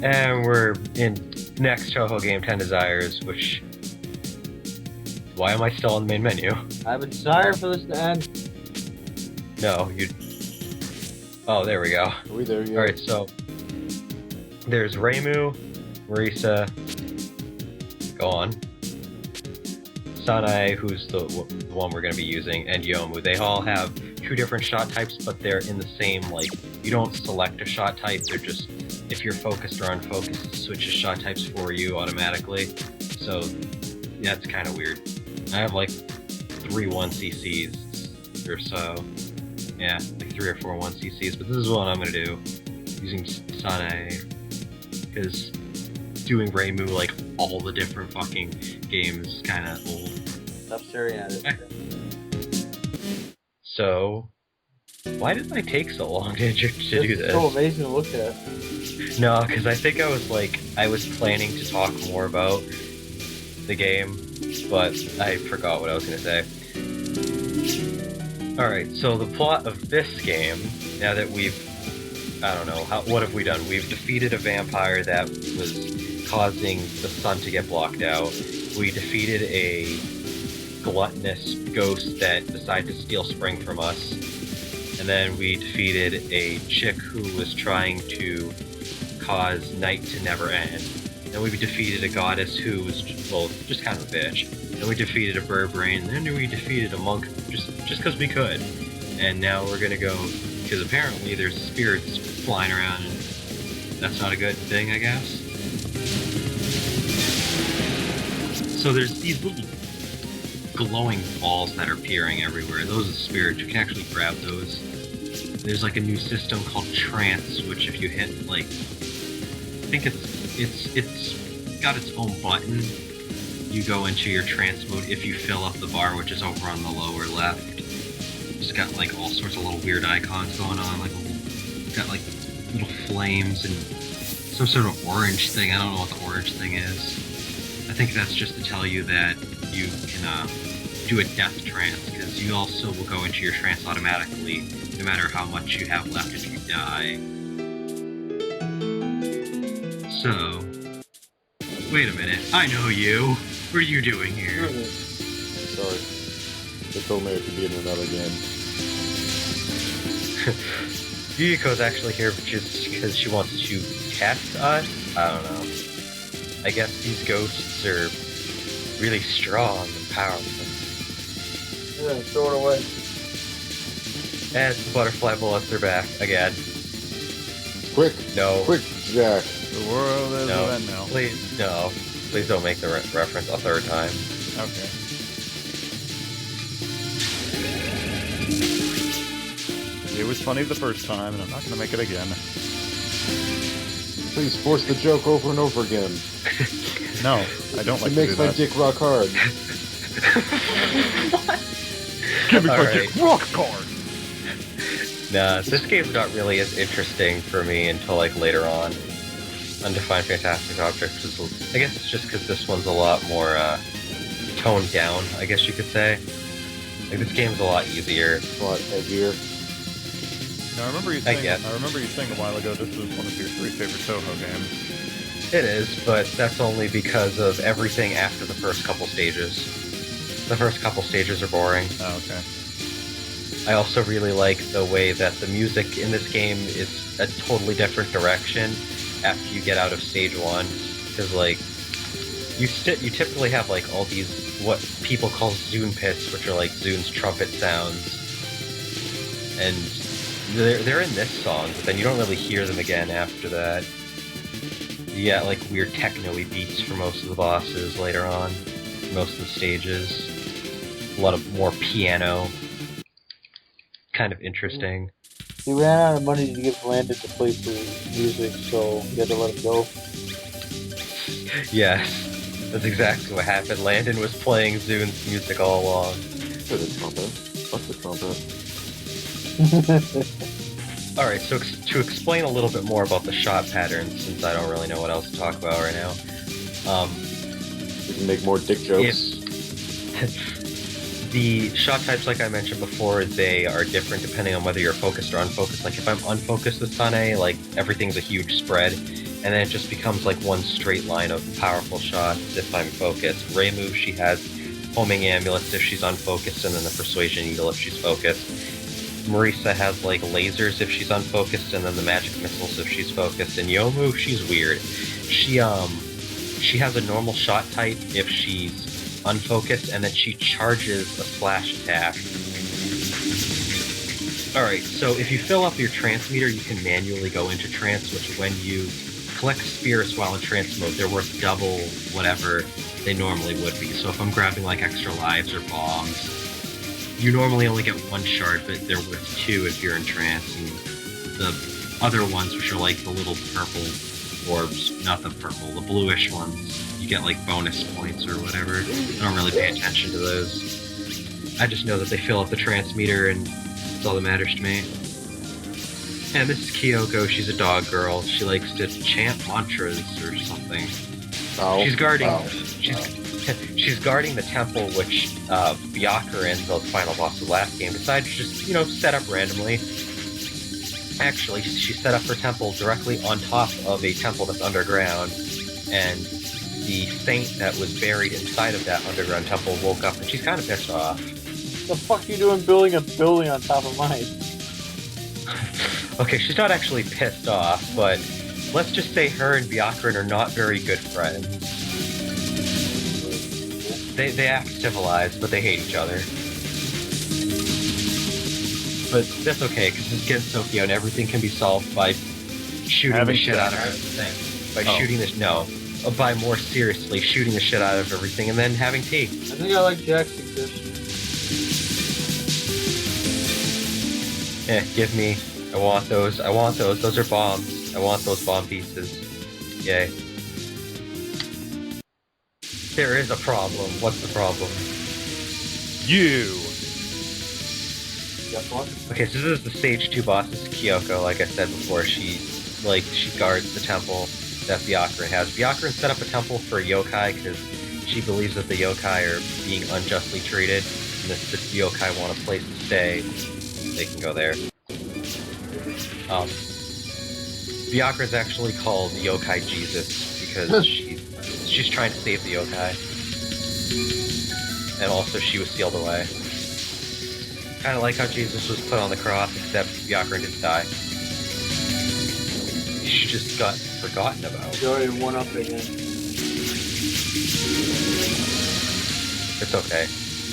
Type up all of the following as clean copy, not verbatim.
And we're in next Touhou game, 10 Desires, which... Why am I still on the main menu? I've been desired for this to end. No, you... Oh, there we go. Are we there yet? Alright, so... There's Reimu, Marisa... Go on. Sanae, who's the one we're going to be using, and Yomu. They all have two different shot types, but they're in the same, like... You don't select a shot type, they're just... If you're focused or unfocused, it switches shot types for you automatically. So, yeah, it's kind of weird. I have like 3 1cc's or so. Yeah, like 3 or 4 1cc's, but this is what I'm gonna do. Using Sanae. Because doing Reimu, like, all the different fucking games kinda old. Stop staring at it. So, why did I take so long to do this? It's so amazing to look at. No, because I think I was planning to talk more about the game, but I forgot what I was going to say. Alright, so the plot of this game, now that we've, I don't know, what have we done? We've defeated a vampire that was causing the sun to get blocked out. We defeated a gluttonous ghost that decided to steal spring from us. And then we defeated a chick who was trying to cause night to never end. Then we defeated a goddess who was, just kind of a bitch. Then we defeated a bird brain, and then we defeated a monk just because we could. And now we're gonna go, because apparently there's spirits flying around, and that's not a good thing, I guess. So there's these little glowing balls that are appearing everywhere. Those are spirits. You can actually grab those. There's like a new system called trance, which if you hit, like, I think it's got its own button. You go into your trance mode if you fill up the bar, which is over on the lower left. It's got like all sorts of little weird icons going on, like it's got like little flames and some sort of orange thing. I don't know what the orange thing is. I think that's just to tell you that you can do a death trance, because you also will go into your trance automatically, no matter how much you have left if you die. So, wait a minute, I know you. What are you doing here? Sorry. They told me I could be in another game. Yuyiko's actually here just because she wants to test us? I don't know. I guess these ghosts are really strong and powerful. Yeah, throw it away. And the butterfly bullets are back again. Quick! No. Quick, Jack! The world is No. a end now. Please, no. Please don't make the reference a third time. Okay. It was funny the first time, and I'm not going to make it again. Please force the joke over and over again. No, I don't like It to makes do my that. dick rock hard. Give me my Alright. dick rock card! Nah, this game's not really as interesting for me until like later on. Undefined Fantastic Objects is, I guess it's just because this one's a lot more toned down, I guess you could say. Like, this game's a lot easier. A lot edgier. Now, I remember you I saying, guess. I rember you saying a while ago this was one of your 3 favorite Touhou games. It is, but that's only because of everything after the first couple stages. The first couple stages are boring. Oh, okay. I also really like the way that the music in this game is a totally different direction after you get out of stage 1. Because, like, you typically have, like, all these, what people call Zune pits, which are like Zune's trumpet sounds. And they're in this song, but then you don't really hear them again after that. You get, like, weird techno-y beats for most of the bosses later on, most of the stages. A lot of more piano. Kind of interesting. He ran out of money to give Landon to play for music, so he had to let him go. Yes, that's exactly what happened. Landon was playing Zune's music all along. For the trumpet. Fuck the trumpet. Alright, so to explain a little bit more about the shot patterns, since I don't really know what else to talk about right now. We can make more dick jokes. The shot types, like I mentioned before, they are different depending on whether you're focused or unfocused. Like, if I'm unfocused with Sanae, like, everything's a huge spread. and then it just becomes like one straight line of powerful shots if I'm focused. Ray move, she has homing amulets if she's unfocused, and then the persuasion needle if she's focused. Marisa has like lasers if she's unfocused, and then the magic missiles if she's focused. And Yomu, she's weird. She has a normal shot type if she's unfocused, and then she charges a slash attack. Alright, so if you fill up your trance meter, you can manually go into trance, which when you collect spirits while in trance mode, they're worth double whatever they normally would be. So if I'm grabbing like extra lives or bombs, you normally only get one shard, but they're worth two if you're in trance. And the other ones, which are like the little purple orbs, not the purple, the bluish ones, you get like bonus points or whatever. I don't really pay attention to those. I just know that they fill up the trance meter, and that's all that matters to me. And this is Kyoko. She's a dog girl. She likes to chant mantras or something. Ow. She's guarding. Ow. She's guarding the temple, which Byakuren, the final boss of the last game, decided to just set up randomly. Actually, she set up her temple directly on top of a temple that's underground, and the saint that was buried inside of that underground temple woke up, and she's kind of pissed off. The fuck you doing building a building on top of mine? Okay, she's not actually pissed off, but let's just say her and Byakuren are not very good friends. They act civilized, but they hate each other. But that's okay, because it's Gensokyo and everything can be solved by shooting the shit out of everything. By more seriously shooting the shit out of everything and then having tea. I think I like Jack's suggestion. Give me. I want those. Those are bombs. I want those bomb pieces. Yay. There is a problem. What's the problem? You! Okay, so this is the stage 2 boss. This is Kyoko, like I said before. She guards the temple that Byakuren has. Byakuren set up a temple for yokai because she believes that the yokai are being unjustly treated, and if the yokai want a place to stay, they can go there. Byakuren's actually called Yokai Jesus because she's trying to save the yokai. And also she was sealed away. Kinda like how Jesus was put on the cross, except Byakuren didn't die. She just got forgotten about. You already one up again. It's okay.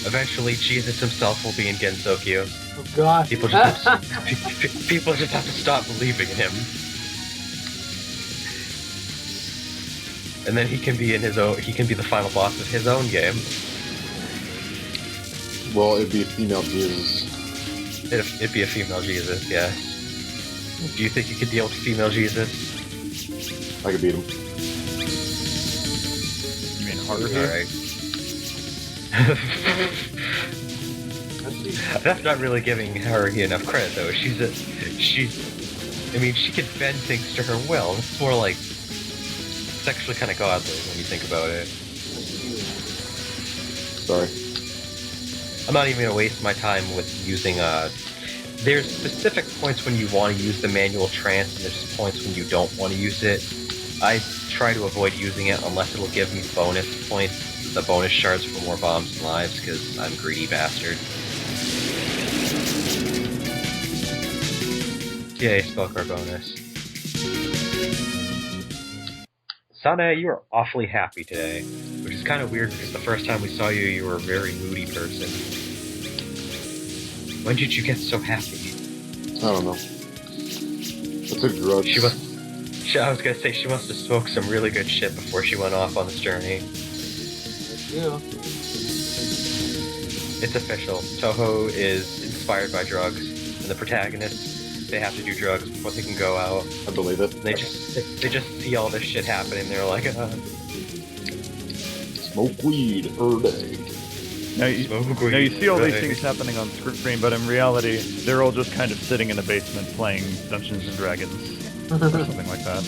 Eventually Jesus himself will be in Gensokyo. Oh gosh. People just have to stop believing in him. And then he can be the final boss of his own game. Well, it'd be a female Jesus. It'd be a female Jesus, yes. Do you think you could deal with female Jesus? I could beat him. You mean harder? Alright. That's not really giving Haruhi enough credit, though. She could bend things to her will. It's more like, it's actually kind of godly when you think about it. Sorry. I'm not even going to waste my time with using, there's specific points when you want to use the manual trance, and there's points when you don't want to use it. I try to avoid using it unless it'll give me bonus points, the bonus shards for more bombs and lives, because I'm a greedy bastard. Yay, spellcard bonus. Sana, you are awfully happy today, which is kind of weird because the first time we saw you, you were a very moody person. When did you get so happy? I don't know. I took drugs. I was gonna say, she must have smoked some really good shit before she went off on this journey. Yeah. It's official. Touhou is inspired by drugs, and the protagonists, they have to do drugs before they can go out. I believe it. They just see all this shit happening, they're like, Smoke weed every day. Now you see all these things happening on screen, but in reality, they're all just kind of sitting in a basement playing Dungeons and Dragons, or something like that.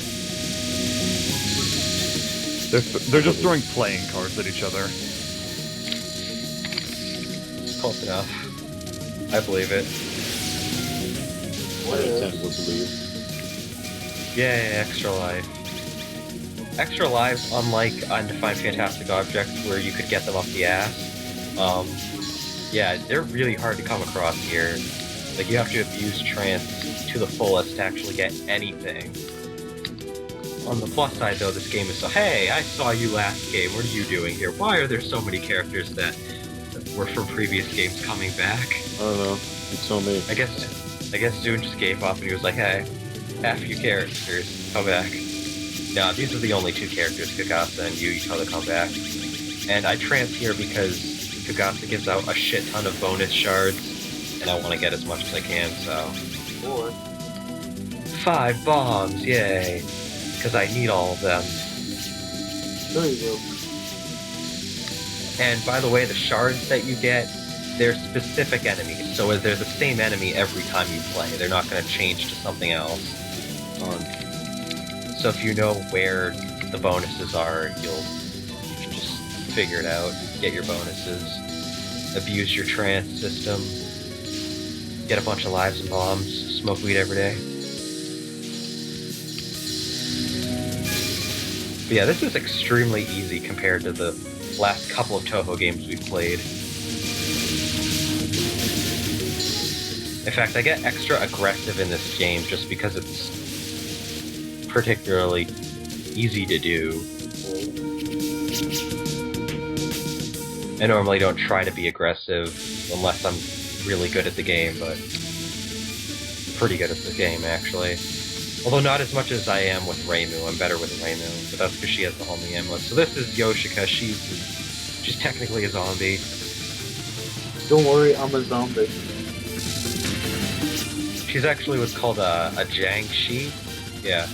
They're just throwing playing cards at each other. Close enough. I believe it. I tend to believe. Yay, extra life. extra lives, unlike Undefined Fantastic Objects where you could get them up the ass. Yeah, they're really hard to come across here. Like, you have to abuse trance to the fullest to actually get anything. On the plus side, though, this game is so, hey, I saw you last game, what are you doing here? Why are there so many characters that were from previous games coming back? I don't know. You tell me. I guess Dune just gave up and he was like, hey, half you characters, come back. No, these are the only two characters, Kagasa and Yuito, that come back. And I trance here because Kagasa gives out a shit ton of bonus shards, and I want to get as much as I can, so... 5 bombs, yay! Because I need all of them. There you go. And by the way, the shards that you get, they're specific enemies, so they're the same enemy every time you play. They're not going to change to something else. So if you know where the bonuses are, you can just figure it out, get your bonuses, abuse your trance system, get a bunch of lives and bombs, smoke weed every day. But yeah, this is extremely easy compared to the last couple of Touhou games we've played. In fact, I get extra aggressive in this game just because it's particularly easy to do. I normally don't try to be aggressive unless I'm really good at the game, but pretty good at the game, actually. Although not as much as I am with Reimu. I'm better with Reimu, but that's because she has the homing amulet. So this is Yoshika. She's technically a zombie. Don't worry, I'm a zombie. She's actually what's called a Jiangshi. Yeah.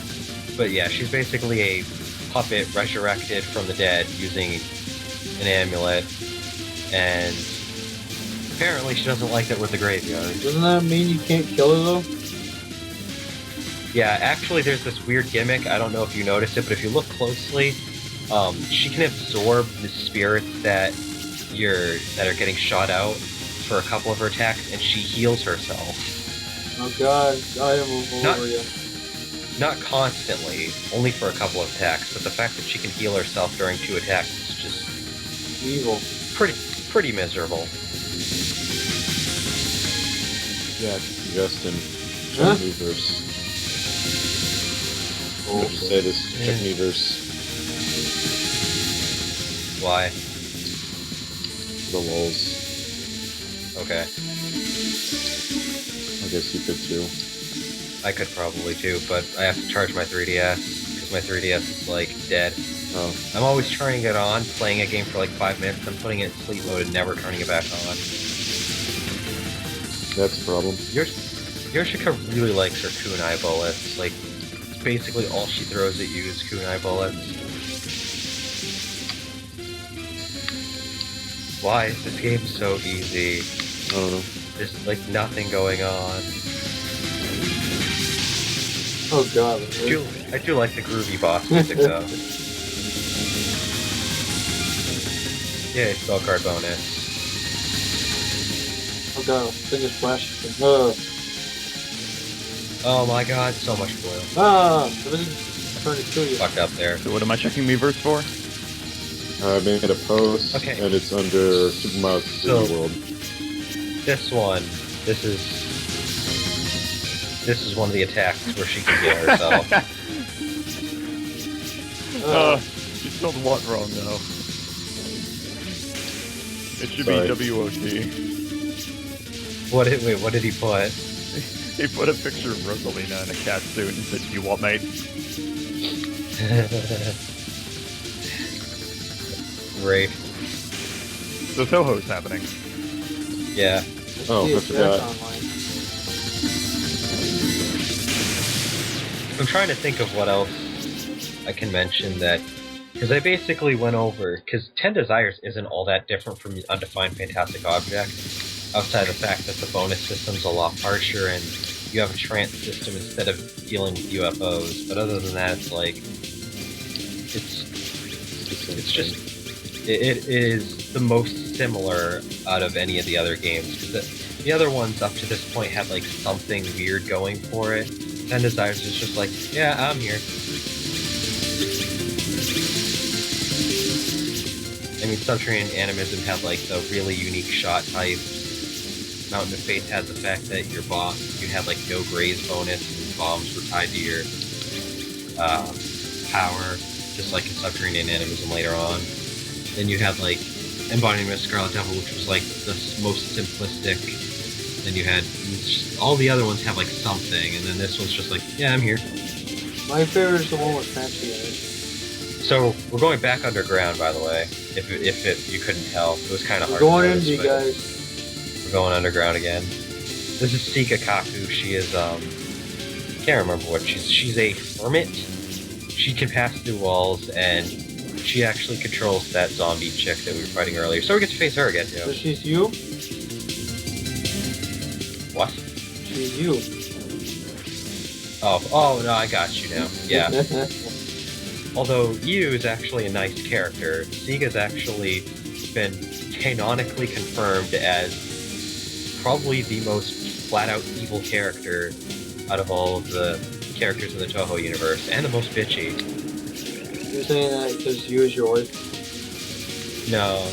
But yeah, she's basically a puppet resurrected from the dead using an amulet. And apparently she doesn't like that we're in the graveyard. Doesn't that mean you can't kill her though? Yeah, actually there's this weird gimmick, I don't know if you noticed it, but if you look closely, she can absorb the spirits that are getting shot out for a couple of her attacks, and she heals herself. Oh god, I am over you. Not constantly, only for a couple of attacks, but the fact that she can heal herself during 2 attacks is just... evil. Pretty miserable. Yeah, Justin. Techniverse. Oh, Let's say this Techniverse. Why? The lulz. Okay. I guess you could too. I could probably too, but I have to charge my 3DS, because my 3DS is, like, dead. Oh. I'm always turning it on, playing a game for like 5 minutes, then putting it in sleep mode and never turning it back on. That's a problem. Yoshika really likes her kunai bullets. Like, it's basically all she throws at you is kunai bullets. Why is this game so easy? I don't know. There's like nothing going on. Oh god. I do like the groovy boss music though. Yeah, spell card bonus. Oh god, thing is flashing. Oh my god, so much blue. Everything's trying to kill you. Fucked up there. So what am I checking Miiverse for? I made a post, Okay. and it's under Super Mario 3D World. This is one of the attacks where she can heal herself. You spelled what wrong though? It should Sorry. be W-O-T. Wait, what did he put? He put a picture of Rosalina in a cat suit and said, "You what, mate?" Great. So Touhou's happening. Yeah. Oh, I forgot. I'm trying to think of what else I can mention that... Because I basically went over... Because 10 Desires isn't all that different from Undefined Fantastic Object, outside the fact that the bonus system's a lot harsher and you have a trance system instead of dealing with UFOs. But other than that, it's like... It's just... It is the most similar out of any of the other games. Because the other ones up to this point had like something weird going for it. 10 Desires is just like, yeah, I'm here. I mean, Subterranean Animism had like the really unique shot types. Mountain of Faith had the fact that your boss, you had like no graze bonus, and bombs were tied to your power, just like in Subterranean Animism later on. Then you had like Embodiment of Scarlet Devil, which was like the most simplistic. Then you had all the other ones have like something, and then this one's just like, yeah, I'm here. My favorite is the one with fancy in it. So we're going back underground, by the way. If you couldn't tell, it was kind of hard. We're going to in, notice, you but guys. We're going underground again. This is Sika Kaku. She is can't remember what she's a hermit. She can pass through walls, and she actually controls that zombie chick that we were fighting earlier. So we get to face her again, too. So she's you? What? She's you. Oh no, I got you now. Yeah. Although Yu is actually a nice character, Siga's actually been canonically confirmed as probably the most flat-out evil character out of all of the characters in the Touhou universe, and the most bitchy. You're saying that because you is your wife? No.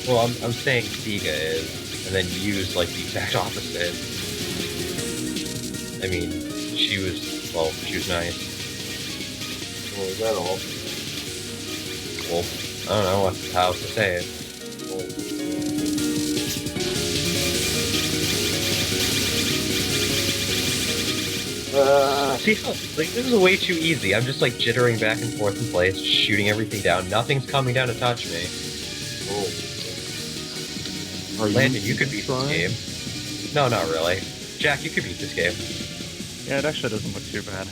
Well, I'm saying Siga is, and then Yu's like the exact opposite. I mean, she was nice. Well, is that all? Well, I don't know how else to say it. See how, like, this is way too easy. I'm just like jittering back and forth in place, shooting everything down. Nothing's coming down to touch me. Are Landon, you could beat trying? this game. No, not really. Jack, you could beat this game. Yeah, it actually doesn't look too bad.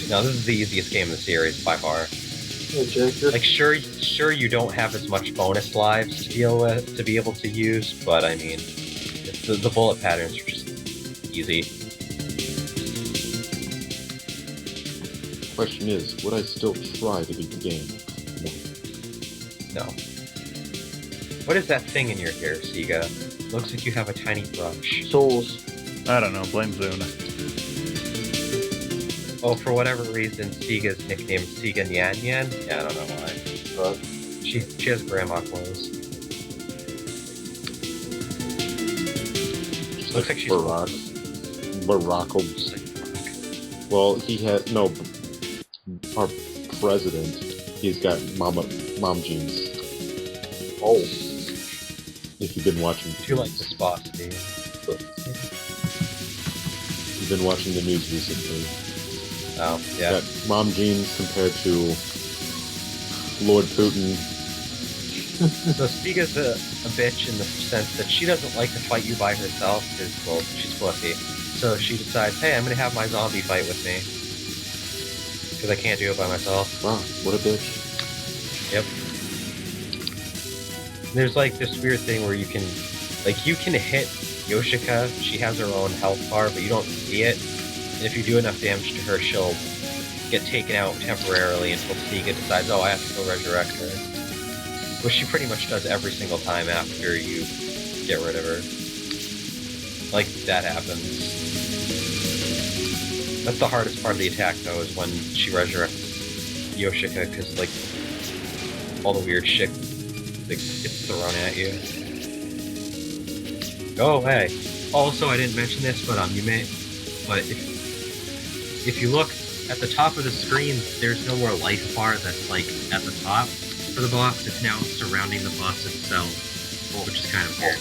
No, this is the easiest game in the series by far. Hey, Jack, Like, sure, you don't have as much bonus lives to deal with, to be able to use, but I mean, the bullet patterns are just easy. Question is, would I still try to beat the game? No. What is that thing in your hair, Siga? Looks like you have a tiny brush. Souls. I don't know, blame Zune. Oh, for whatever reason, Siga's nickname is Siga Nyan Nyan? Yeah, I don't know why. She has grandma clothes. Looks like she's Barack. just like, Well, he had no. Our president, he's got mom jeans. Oh. If you've been watching, you like this boss, dude. you've been watching the news recently. Oh, yeah. Got mom jeans compared to Lord Putin. So Siga's a bitch in the sense that she doesn't like to fight you by herself, because, well, she's fluffy. So she decides, hey, I'm gonna have my zombie fight with me. Because I can't do it by myself. Wow, what a bitch. Yep. There's like this weird thing where you can hit Yoshika, she has her own health bar, but you don't see it. And if you do enough damage to her, she'll get taken out temporarily until Siga decides, oh, I have to go resurrect her. Which she pretty much does every single time after you get rid of her. Like, that happens. That's the hardest part of the attack, though, is when she resurrects Yoshika, because, like, all the weird shit that gets thrown at you. Go away. Also, I didn't mention this, but you may. But if you look at the top of the screen, there's no more life bar that's like at the top for the boss. It's now surrounding the boss itself, which is kind of weird.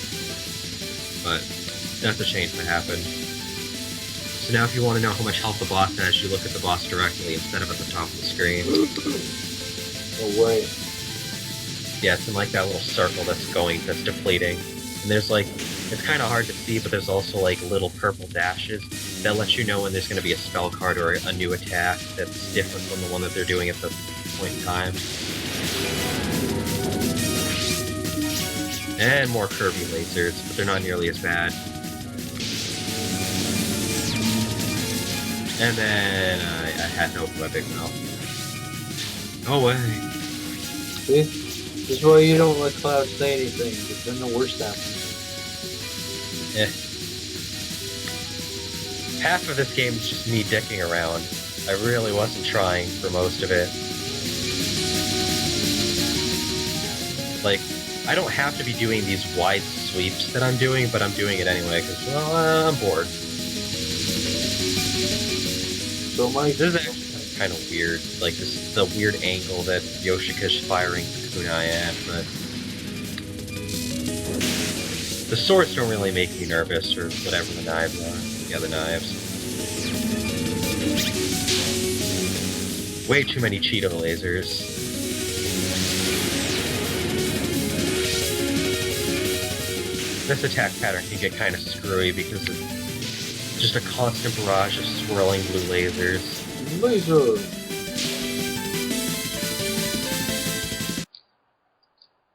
But that's a change that happened. So now, if you want to know how much health the boss has, you look at the boss directly instead of at the top of the screen. No way. Yeah, it's in like that little circle that's depleting. And there's like, it's kind of hard to see, but there's also like little purple dashes that let you know when there's going to be a spell card or a new attack that's different from the one that they're doing at the point in time. And more Kirby lasers, but they're not nearly as bad. And then I had to open my big mouth. No way. See? This is why you don't let Cloud say anything, because then the worst happens. Half of this game is just me dicking around. I really wasn't trying for most of it. Like, I don't have to be doing these wide sweeps that I'm doing, but I'm doing it anyway, because, well, I'm bored. So Mike, This is actually kind of weird, like, the weird angle that Yoshika's firing kunai at, but... The swords don't really make me nervous, or whatever the knives are. The other knives. Way too many Cheeto lasers. This attack pattern can get kind of screwy because it's just a constant barrage of swirling blue lasers. laser.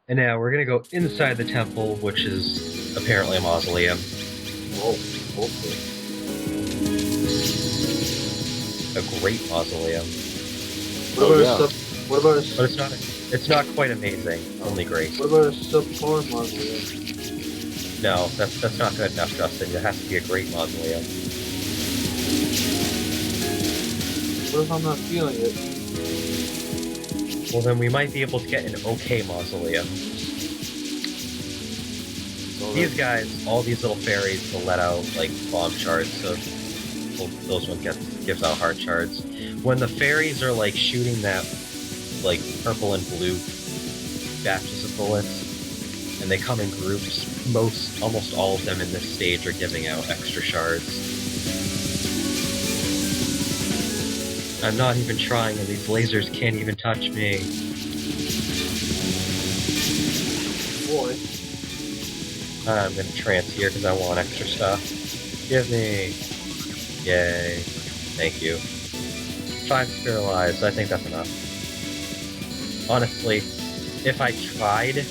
And now we're gonna go inside the temple, which is apparently a mausoleum. Oh, okay. A great mausoleum. What about a But it's not quite amazing, only great. What about a subpar mausoleum? No, that's not good enough, Justin. It has to be a great mausoleum. What if I'm not feeling it? Well, then we might be able to get an okay mausoleum. These guys, all these little fairies will let out, like, bomb shards, so well, those one gives out heart shards. When the fairies are, like, shooting that, like, purple and blue batches of bullets, and they come in groups, almost all of them in this stage are giving out extra shards. I'm not even trying, and these lasers can't even touch me. Boy. I'm gonna trance here because I want extra stuff. Give me! Yay. Thank you. 5 spare lives, I think that's enough. Honestly, if I tried,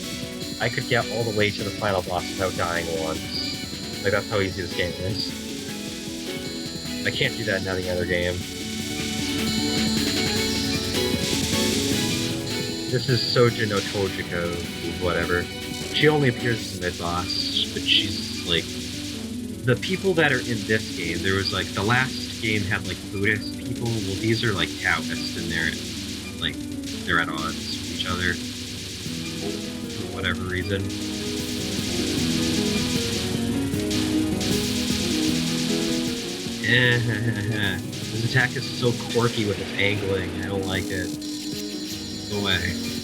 I could get all the way to the final boss without dying once. Like, that's how easy this game is. I can't do that in any other game. This is Soja no Tojiko, whatever. She only appears as a mid-boss, but she's, like... The people that are in this game, there was, like, the last game had, like, Buddhist people. Well, these are, like, Taoists, and they're, like, they're at odds with each other. For whatever reason. This attack is so quirky with its angling, I don't like it. Go away.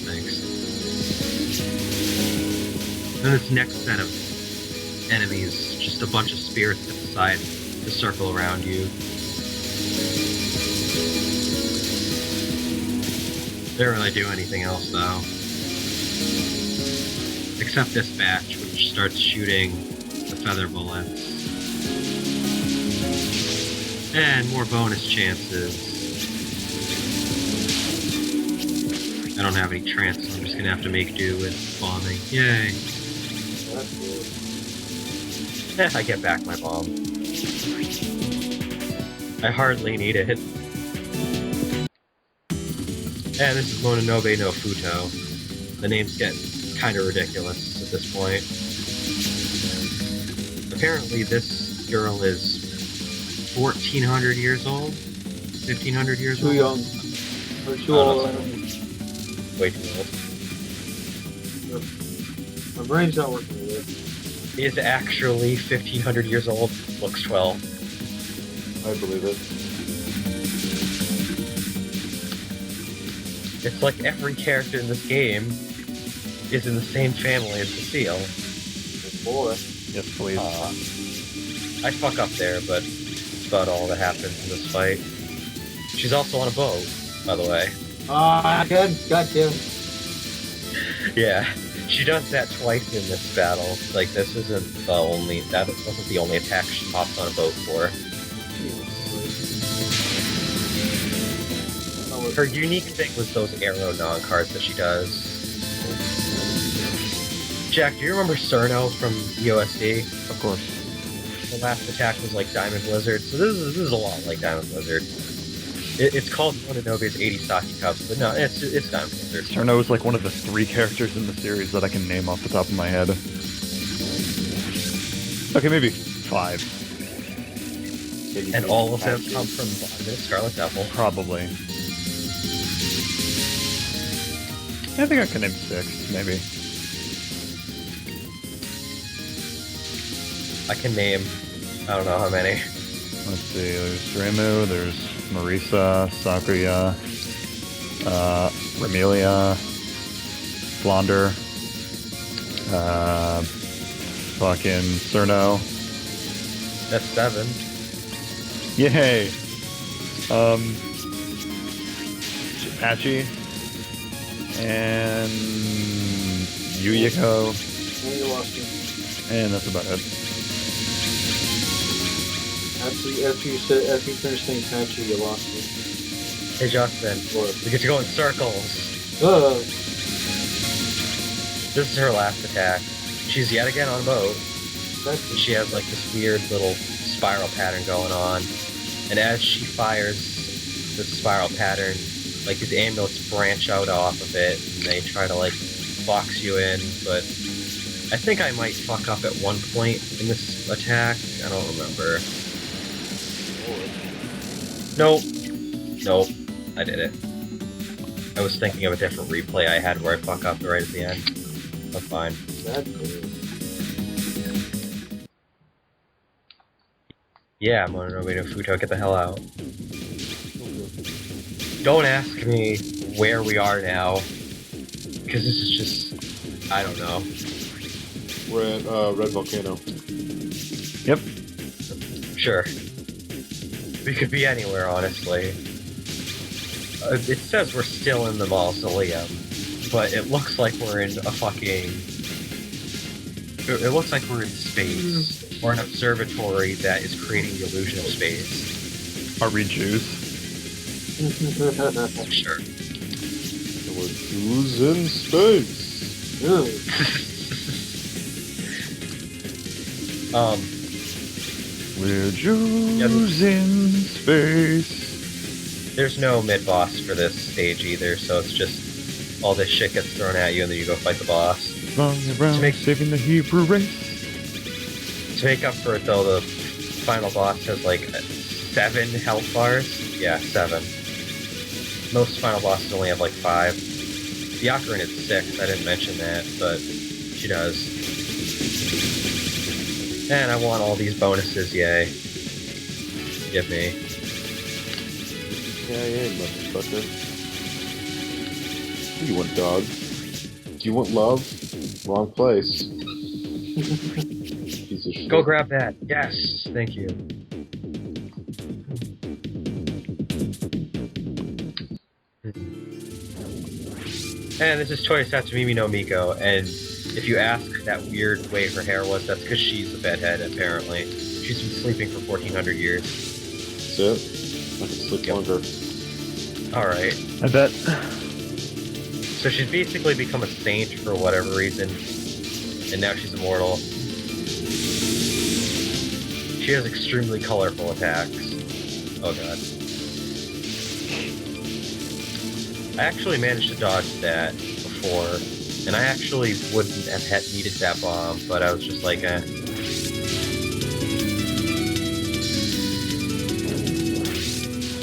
Thanks. Then this next set of enemies, just a bunch of spirits that decide to circle around you. They don't really do anything else, though. Except this batch, which starts shooting the feather bullets. And more bonus chances. I don't have any trance, so I'm just gonna have to make do with bombing. Yay! That's good. I get back my bomb. I hardly need it. And this is Mononobe no Futo. The names get kinda ridiculous at this point. Apparently this girl is 1,400 years old? 1,500 years old? Too young. Or too old. Way too old. My brain's not working with Is actually 1,500 years old, looks 12. I believe it. It's like every character in this game is in the same family as Cecile. it. Boy. Yes, please. I fuck up there, but it's about all that happens in this fight. She's also on a boat, by the way. Ah, good. Gotcha. Yeah, she does that twice in this battle. Like, this isn't the only... That wasn't the only attack she hops on a boat for. Her unique thing was those arrow non-cards that she does. Jack, do you remember Cerno from USD? Of course. The last attack was like Diamond Blizzard, so this is a lot like Diamond Blizzard. It's called Mononobe's 80 Saki Cups, but no, it's Diamond Blizzard. Cerno is like one of the 3 characters in the series that I can name off the top of my head. Okay, maybe 5. And all of them come from the Scarlet Devil. Probably. I think I can name 6, maybe. I can name, I don't know how many. Let's see, there's Remu, there's Marisa, Sakuya, Remelia, Blonder, fucking Cerno. That's 7. Yay! Apache, and Yuyiko, And you lost me. and that's about it. After you finished saying Patchy, you lost me. Hey Justin, What? we get to go in circles. This is her last attack. She's yet again on a boat. And she has like this weird little spiral pattern going on. And as she fires this spiral pattern, like these amulets branch out off of it, and they try to like box you in, but I think I might fuck up at one point in this attack. I don't remember. Nope. Nope. I did it. I was thinking of a different replay I had where I fuck up right at the end. That's fine. That's cool. Yeah, Mononobe no Futo, get the hell out. Don't ask me where we are now, because this is just, I don't know. We're at Red Volcano. Yep. Sure. We could be anywhere, honestly. It says we're still in the mausoleum, but it looks like we're in a fucking... It looks like we're in space, or an observatory that is creating the illusion of space. Are we Jews? Sure. We're Jews in space. We're Jews in space. There's no mid-boss for this stage either, so it's just all this shit gets thrown at you and then you go fight the boss. Long around saving the Hebrew race. To make up for it though, the final boss has like 7 health bars. Yeah, 7. Most final bosses only have like 5. Byakuren is 6, I didn't mention that, but she does. And I want all these bonuses, yay. Give me. Yeah, motherfucker. What do you want, dog? Do you want love? Wrong place. Piece of shit. Go grab that. Yes, thank you. And this is Toya Satsumimi no Miko, and if you ask that weird way her hair was, that's because she's a bedhead, apparently. She's been sleeping for 1400 years. That's it? I can sleep longer. Alright. I bet. So she's basically become a saint for whatever reason, and now she's immortal. She has extremely colorful attacks. Oh god. I actually managed to dodge that before, and I actually wouldn't have needed that bomb, but I was just like, eh.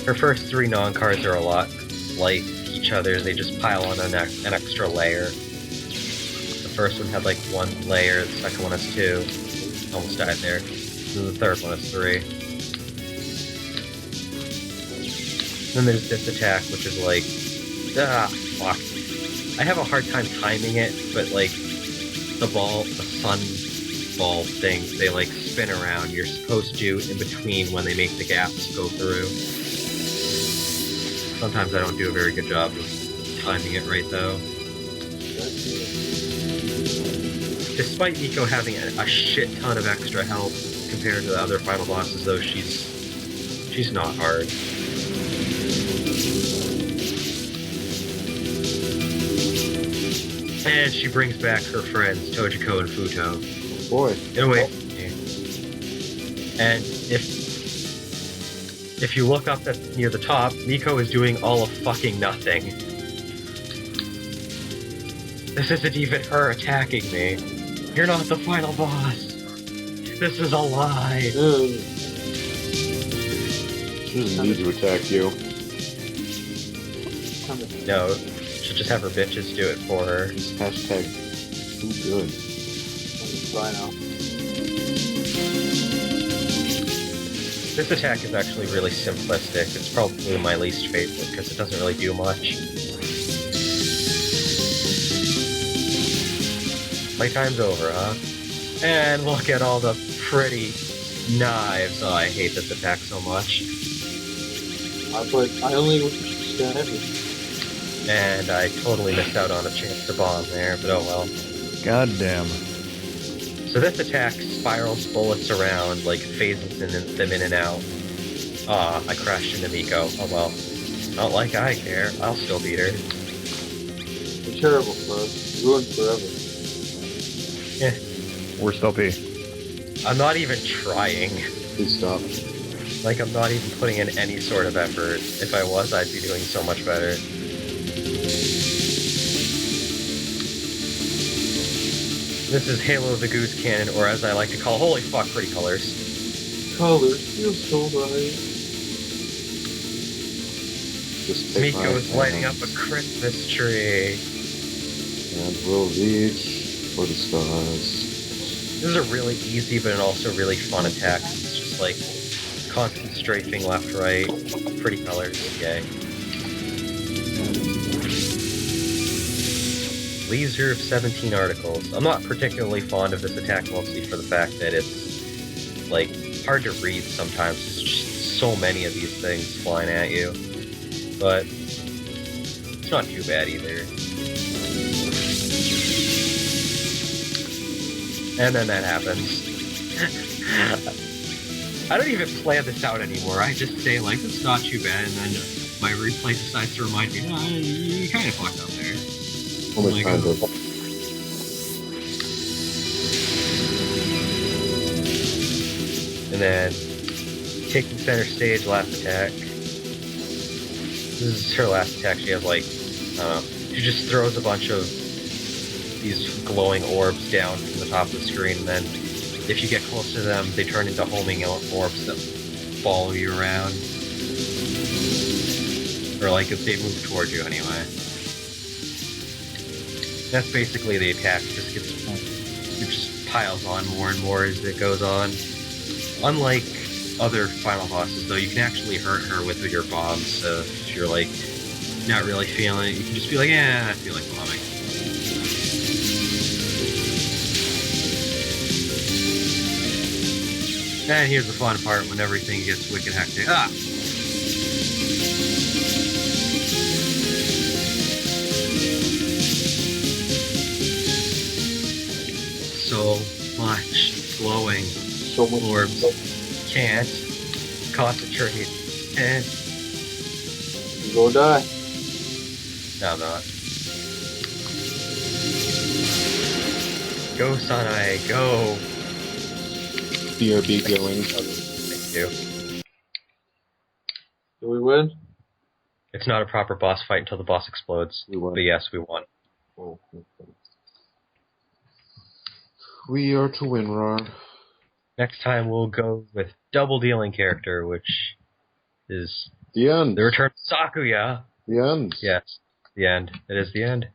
Her first 3 non-cards are a lot like each other, they just pile on an extra layer. The first one had like 1 layer, the second one has 2. Almost died there. And the third one has 3. Then there's this attack, which is like, fuck. I have a hard time timing it, but like, the sun ball things, they like spin around. You're supposed to, in between, when they make the gaps go through. Sometimes I don't do a very good job of timing it right, though. Despite Miko having a shit ton of extra health compared to the other final bosses, though, she's not hard. And she brings back her friends, Tojiko and Futo. Boy. In a way. And if you look up near the top, Miko is doing all of fucking nothing. This isn't even her attacking me. You're not the final boss. This is a lie. She doesn't need to attack you. No, she'll just have her bitches do it for her. Just hashtag too good. Bye now. This attack is actually really simplistic. It's probably my least favorite because it doesn't really do much. Playtime's over, huh? And look at all the pretty knives. Oh, I hate this attack so much. I only stabbed it. And I totally missed out on a chance to bomb there, but oh well. God damn. So this attack spirals bullets around, like phases them in and out. Ah, I crashed into Miko. Oh well. Not like I care. I'll still beat her. You're terrible, bro. Ruined forever. Eh. Worst LP. I'm not even trying. Please stop. Like, I'm not even putting in any sort of effort. If I was, I'd be doing so much better. This is Halo the Goose Cannon, or as I like to call, holy fuck, pretty colors. Colors feel so right. Just take Miko is my lighting up hands a Christmas tree. And we'll reach for the stars. This is a really easy, but also really fun attack. It's just like constant strafing left, right, pretty colors, yay. Leisure of 17 articles. I'm not particularly fond of this attack, mostly for the fact that it's, like, hard to read sometimes. There's just so many of these things flying at you. But it's not too bad either. And then that happens. I don't even plan this out anymore. I just say, like, it's not too bad, and then my replay decides to remind me, oh, you kind of fucked up there. Only kind of. And then, taking center stage, last attack. This is her last attack. She has, like, I don't know. She just throws a bunch of these glowing orbs down from the top of the screen, and then if you get close to them, they turn into homing orbs that follow you around. Or, like, if they move toward you, anyway. That's basically the attack. It just piles on more and more as it goes on. Unlike other final bosses, though, you can actually hurt her with your bombs, so if you're, like, not really feeling it, you can just be like, I feel like bombing. And here's the fun part when everything gets wicked hectic. Ah! So much glowing So much orbs. Can't concentrate. And You go die. no, I'm not. Go, Sanae, go! BRB going. Thank you. Do we win? It's not a proper boss fight until the boss explodes. We won. But yes, we won. Oh, okay. We are to win, Rar. Next time we'll go with double dealing character, which is The end. the return of Sakuya. The end. Yes, the end. It is the end.